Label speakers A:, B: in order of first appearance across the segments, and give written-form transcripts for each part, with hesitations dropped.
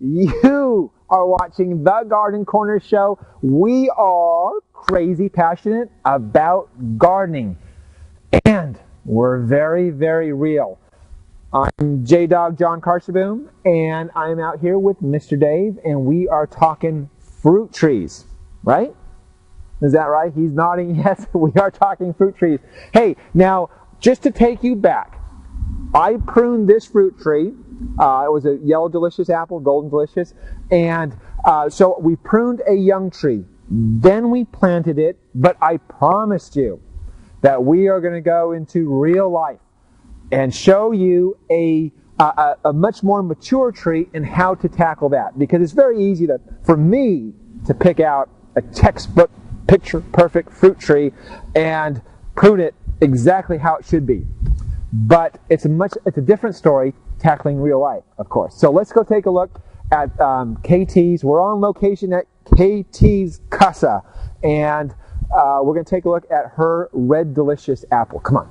A: You are watching The Garden Corner Show. We are crazy passionate about gardening. And we're very, very real. I'm J-Dog Jonn Karsseboom, and I'm out here with Mr. Dave, and we are talking fruit trees, right? Is that right? He's nodding yes. We are talking fruit trees. Hey, now, just to take you back, I pruned this fruit tree. It was a yellow delicious apple, golden delicious, and so we pruned a young tree. Then we planted it, but I promised you that we are going to go into real life and show you a much more mature tree and how to tackle that. Because it's very easy for me to pick out a textbook, picture-perfect fruit tree and prune it exactly how it should be. But it's a different story tackling real life, of course. So let's go take a look at KT's. We're on location at KT's Casa, and we're going to take a look at her red delicious apple. Come on.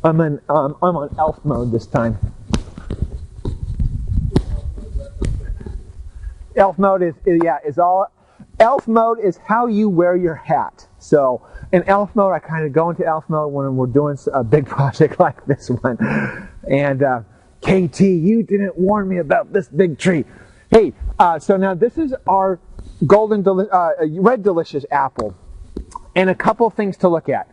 A: I'm on elf mode this time. Elf mode elf mode is how you wear your hat. So in elf mode, I kind of go into elf mode when we're doing a big project like this one. And KT, you didn't warn me about this big tree. Hey, so now this is our red delicious apple, and a couple things to look at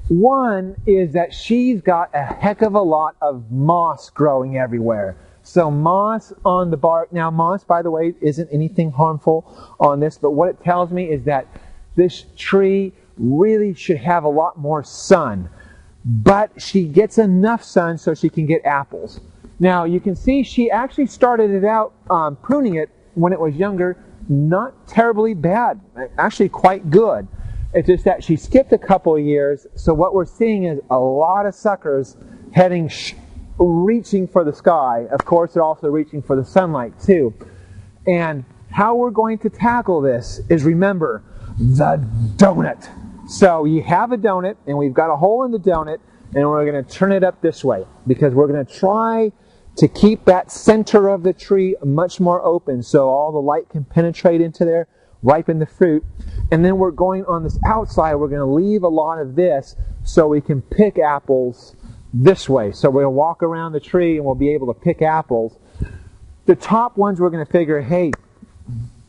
A: one is that she's got a heck of a lot of moss growing everywhere. So moss on the bark. Now moss, by the way, isn't anything harmful on this, but what it tells me is that this tree really should have a lot more sun. But she gets enough sun so she can get apples. Now you can see she actually started it out pruning it when it was younger. Not terribly bad. Actually quite good. It's just that she skipped a couple of years, so what we're seeing is a lot of suckers reaching for the sky. Of course, they're also reaching for the sunlight too. And how we're going to tackle this is, remember, the donut. So you have a donut, and we've got a hole in the donut, and we're going to turn it up this way, because we're going to try to keep that center of the tree much more open so all the light can penetrate into there, ripen the fruit. And then we're going on this outside, we're going to leave a lot of this so we can pick apples this way. So we're going to walk around the tree and we'll be able to pick apples. The top ones we're going to figure, hey,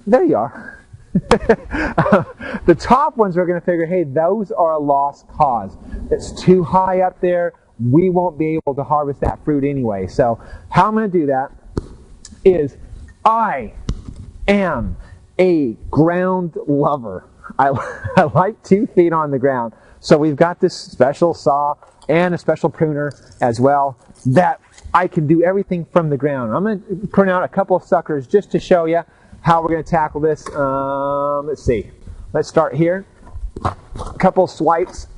A: there you are. The top ones we're going to figure, hey, those are a lost cause. It's too high up there. We won't be able to harvest that fruit anyway. So how I'm going to do that is I am a ground lover. I like 2 feet on the ground. So we've got this special saw and a special pruner as well that I can do everything from the ground. I'm going to prune out a couple of suckers just to show you how we're going to tackle this. Let's see. Let's start here. A couple swipes.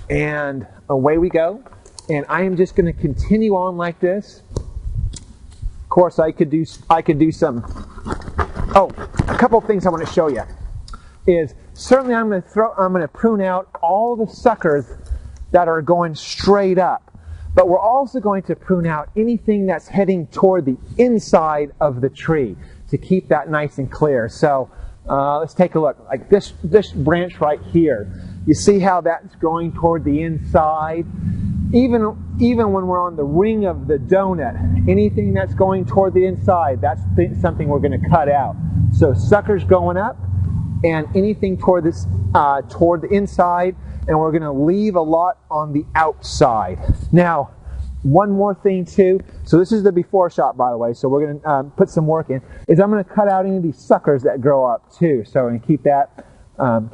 A: And away we go. And I am just going to continue on like this. Of course, I could do some. Oh, a couple of things I want to show you is certainly I'm going to prune out all the suckers that are going straight up, but we're also going to prune out anything that's heading toward the inside of the tree to keep that nice and clear. So let's take a look. Like this branch right here, you see how that's growing toward the inside. Even when we're on the ring of the donut, anything that's going toward the inside, that's something we're going to cut out. So suckers going up, and anything toward the inside, and we're going to leave a lot on the outside. Now, one more thing too. So this is the before shot, by the way. So we're going to put some work in. Is I'm going to cut out any of these suckers that grow up too. So we're going to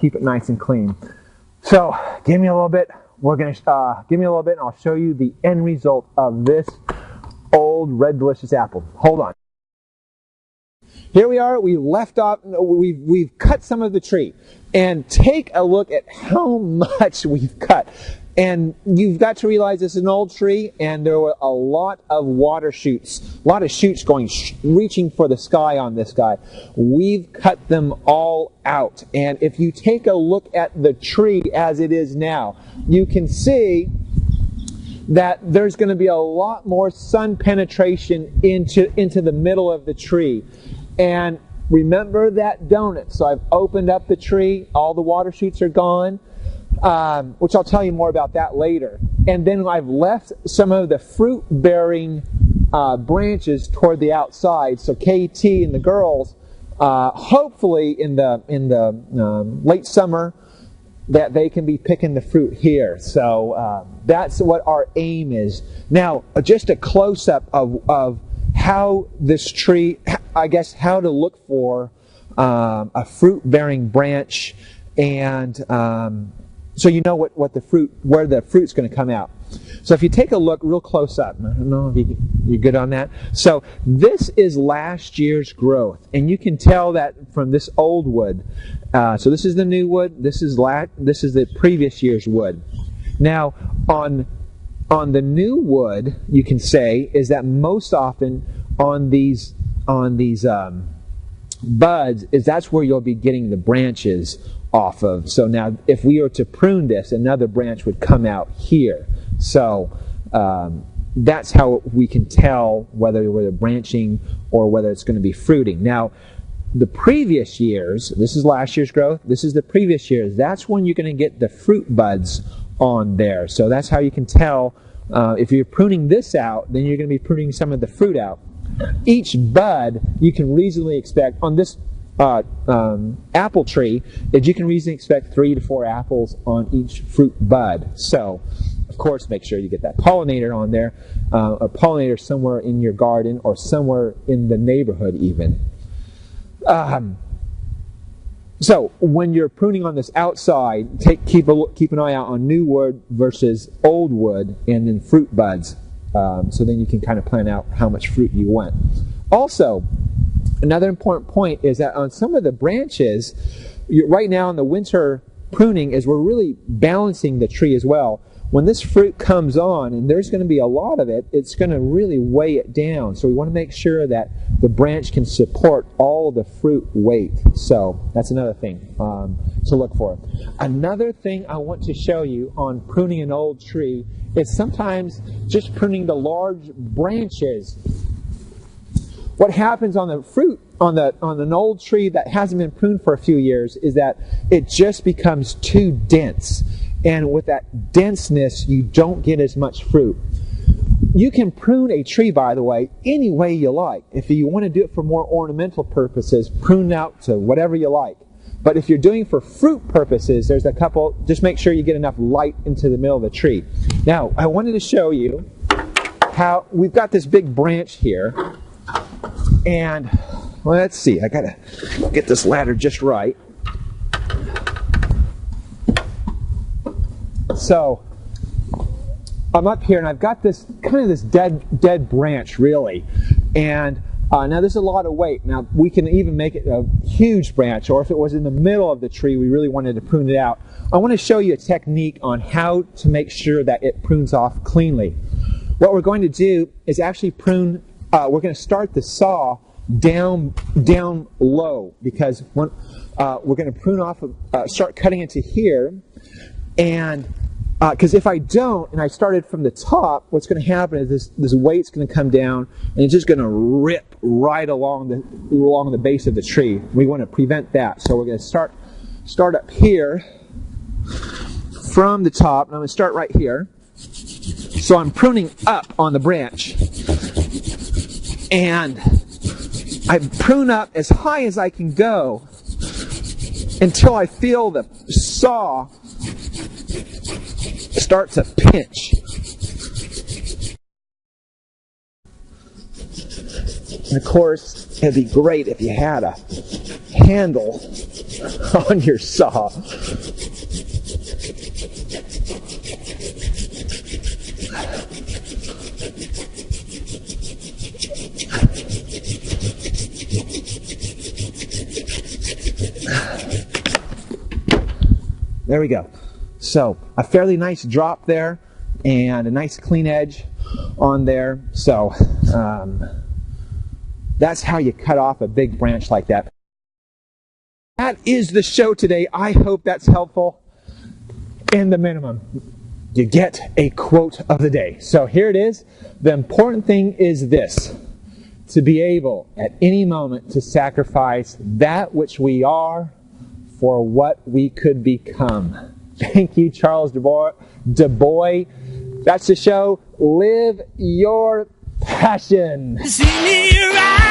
A: keep it nice and clean. So give me a little bit. We're going to give me a little bit, and I'll show you the end result of this old red delicious apple. Hold on. Here we are. We left off. We've cut some of the tree, and take a look at how much we've cut. And you've got to realize it's an old tree, and there were a lot of water shoots, a lot of shoots going, reaching for the sky on this guy. We've cut them all out. And if you take a look at the tree as it is now, you can see that there's going to be a lot more sun penetration into the middle of the tree. And remember that donut. So I've opened up the tree. All the water shoots are gone, which I'll tell you more about that later. And then I've left some of the fruit-bearing branches toward the outside. So KT and the girls, hopefully in the late summer, that they can be picking the fruit here. So that's what our aim is. Now, just a close-up of how this tree, I guess, how to look for a fruit-bearing branch, and so you know where the fruit's going to come out. So if you take a look real close up, I don't know if you're good on that. So this is last year's growth, and you can tell that from this old wood. So this is the new wood. This is the previous year's wood. Now on the new wood, you can say is that most often on these buds that's where you'll be getting the branches off of. So now if we were to prune this, another branch would come out here. So that's how we can tell whether we're branching or whether it's going to be fruiting. Now, the previous years, this is last year's growth, this is the previous years, that's when you're going to get the fruit buds on there. So that's how you can tell. If you're pruning this out, then you're going to be pruning some of the fruit out. Each bud, you can reasonably expect, on this apple tree, that you can reasonably expect 3 to 4 apples on each fruit bud. So, of course, make sure you get that pollinator on there, a pollinator somewhere in your garden or somewhere in the neighborhood even. So when you're pruning on this outside, keep an eye out on new wood versus old wood and then fruit buds. So then you can kind of plan out how much fruit you want. Also, another important point is that on some of the branches, right now in the winter pruning is we're really balancing the tree as well. When this fruit comes on, and there's going to be a lot of it, it's going to really weigh it down. So we want to make sure that the branch can support all the fruit weight. So that's another thing to look for. Another thing I want to show you on pruning an old tree is sometimes just pruning the large branches. What happens on the fruit, on an old tree that hasn't been pruned for a few years, is that it just becomes too dense. And with that denseness, you don't get as much fruit. You can prune a tree, by the way, any way you like. If you want to do it for more ornamental purposes, prune out to whatever you like. But if you're doing for fruit purposes, there's a couple, just make sure you get enough light into the middle of the tree. Now, I wanted to show you how we've got this big branch here. And well, let's see, I gotta get this ladder just right. So I'm up here and I've got this kind of this dead branch really, and now there's a lot of weight. Now we can even make it a huge branch, or if it was in the middle of the tree we really wanted to prune it out. I want to show you a technique on how to make sure that it prunes off cleanly. What we're going to do is actually prune. We're going to start the saw down low, because we're going to prune off, start cutting into here, and because if I don't, and I started from the top, what's going to happen is this weight's going to come down, and it's just going to rip right along the base of the tree. We want to prevent that, so we're going to start up here from the top, and I'm going to start right here. So I'm pruning up on the branch, and I prune up as high as I can go until I feel the saw start to pinch. And of course, it'd be great if you had a handle on your saw. There we go. So a fairly nice drop there and a nice clean edge on there. So that's how you cut off a big branch like that. That is the show today. I hope that's helpful in the minimum. you get a quote of the day. So here it is. The important thing is this: to be able at any moment to sacrifice that which we are for what we could become. Thank you, Charles Du Bois. That's the show. Live your passion.
B: See me rise.